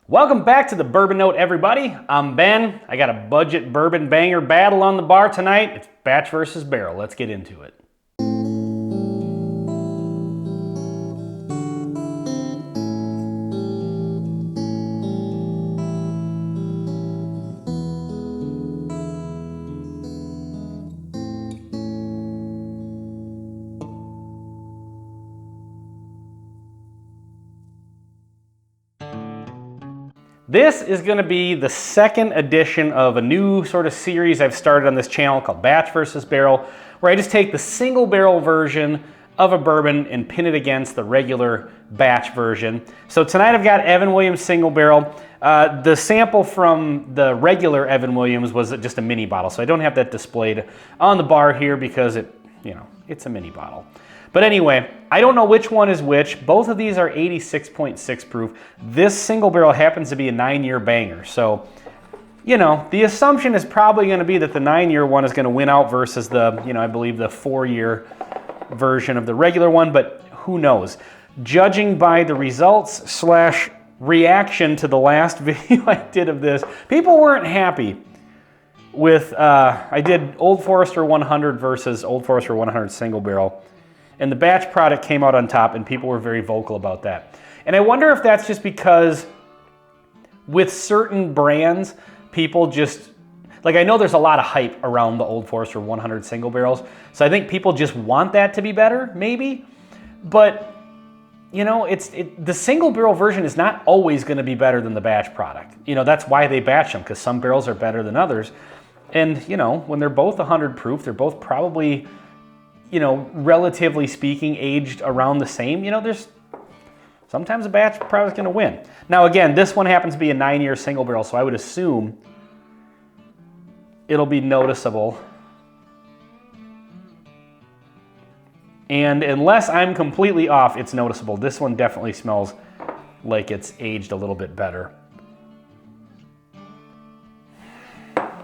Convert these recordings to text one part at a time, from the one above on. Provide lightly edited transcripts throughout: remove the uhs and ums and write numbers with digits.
Welcome back to the Bourbon Note, everybody. I'm Ben. I got a budget bourbon banger battle on the bar tonight. It's batch versus barrel. Let's get into it. This is going to be the second edition of a new sort of series I've started on this channel called Batch versus Barrel, where I just take the single barrel version of a bourbon and pin it against the regular batch version. So tonight I've got Evan Williams single barrel. The sample from the regular Evan Williams was just a mini bottle, so I don't have that displayed on the bar here because it's a mini bottle. But anyway, I don't know which one is which. Both of these are 86.6 proof. This single barrel happens to be a 9-year banger. So, the assumption is probably going to be that the 9-year one is going to win out versus the, I believe the 4-year version of the regular one, but who knows? Judging by the results / reaction to the last video I did of this, people weren't happy with, I did Old Forester 100 versus Old Forester 100 single barrel. And the batch product came out on top, and people were very vocal about that. And I wonder if that's just because with certain brands, people just, I know there's a lot of hype around the Old Forester 100 single barrels, so I think people just want that to be better, maybe. But, the single barrel version is not always going to be better than the batch product. That's why they batch them, because some barrels are better than others. And, when they're both 100 proof, they're both probably, relatively speaking, aged around the same. There's sometimes a batch product's going to win. Now, again, this one happens to be a 9-year single barrel, so I would assume it'll be noticeable. And unless I'm completely off, it's noticeable. This one definitely smells like it's aged a little bit better.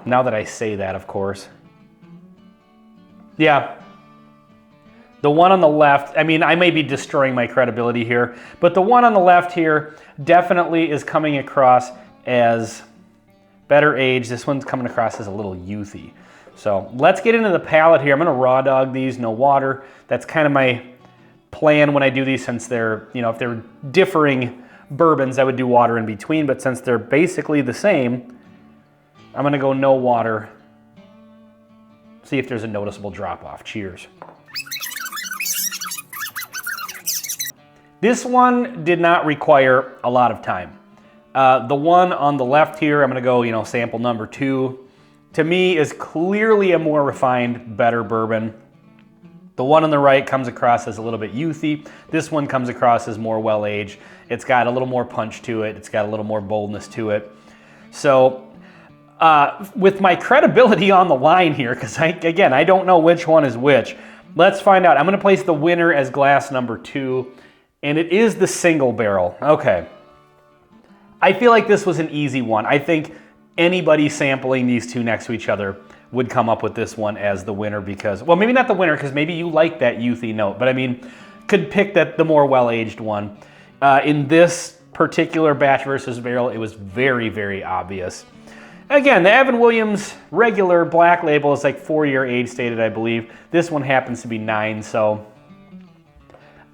Now that I say that, of course. Yeah. The one on the left, I may be destroying my credibility here, but the one on the left here definitely is coming across as better aged. This one's coming across as a little youthy. So let's get into the palate here. I'm going to raw dog these, no water. That's kind of my plan when I do these, since they're, if they're differing bourbons, I would do water in between, but since they're basically the same, I'm going to go no water. See if there's a noticeable drop off. Cheers. This one did not require a lot of time. The one on the left here, I'm going to go, sample number 2. To me, is clearly a more refined, better bourbon. The one on the right comes across as a little bit youthy. This one comes across as more well-aged. It's got a little more punch to it. It's got a little more boldness to it. So, with my credibility on the line here, because I don't know which one is which, let's find out. I'm going to place the winner as glass number 2. And it is the single barrel. Okay. I feel like this was an easy one. I think anybody sampling these two next to each other would come up with this one as the winner because, well, maybe not the winner because maybe you like that youthy note, but could pick the more well-aged one. In this particular batch versus barrel, it was very, very obvious. Again, the Evan Williams regular black label is 4-year age stated, I believe. This one happens to be 9, so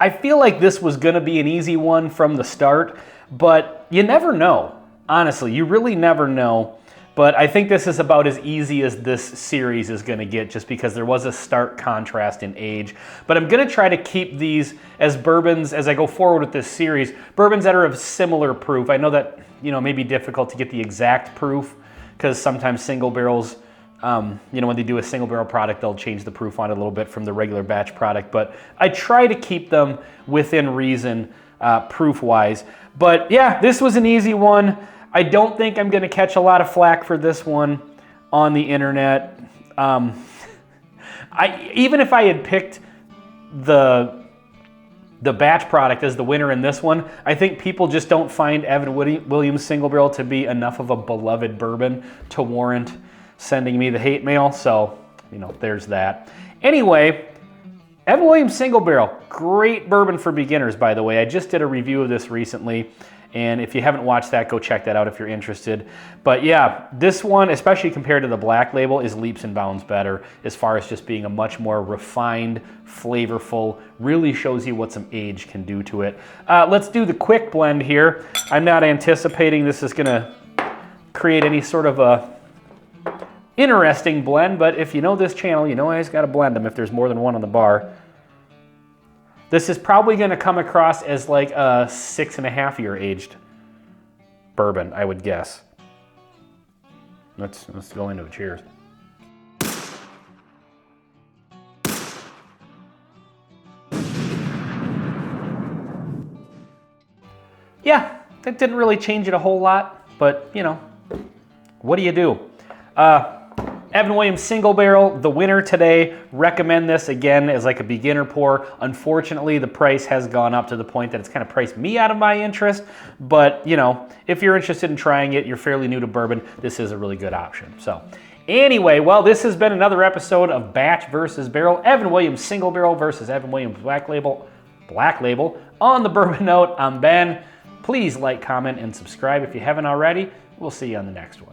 I feel like this was going to be an easy one from the start, but you never know. Honestly, you really never know. But I think this is about as easy as this series is going to get, just because there was a stark contrast in age. But I'm going to try to keep these as bourbons as I go forward with this series, bourbons that are of similar proof. I know that, may be difficult to get the exact proof because sometimes single barrels, when they do a single barrel product, they'll change the proof on it a little bit from the regular batch product. But I try to keep them within reason proof-wise. But yeah, this was an easy one. I don't think I'm going to catch a lot of flack for this one on the internet. Even if I had picked the batch product as the winner in this one, I think people just don't find Evan Williams single barrel to be enough of a beloved bourbon to warrant sending me the hate mail, so, there's that. Anyway, Evan Williams single barrel, great bourbon for beginners, by the way. I just did a review of this recently, And if you haven't watched that, go check that out if you're interested. But yeah, this one, especially compared to the Black Label, is leaps and bounds better as far as just being a much more refined, flavorful, really shows you what some age can do to it. Let's do the quick blend here. I'm not anticipating this is gonna create any sort of a interesting blend, but if you know this channel, you know I just gotta blend them if there's more than one on the bar. This is probably gonna come across as like a 6.5 year aged bourbon, I would guess. Let's go into it. Cheers. Yeah, that didn't really change it a whole lot, but you know, what do you do? Evan Williams Single Barrel, the winner today. Recommend this again as like a beginner pour. Unfortunately, the price has gone up to the point that it's kind of priced me out of my interest. But you know, if you're interested in trying it, you're fairly new to bourbon, this is a really good option. So anyway, well, this has been another episode of Batch versus Barrel. Evan Williams Single Barrel versus Evan Williams Black Label. On the Bourbon Note, I'm Ben. Please like, comment, and subscribe if you haven't already. We'll see you on the next one.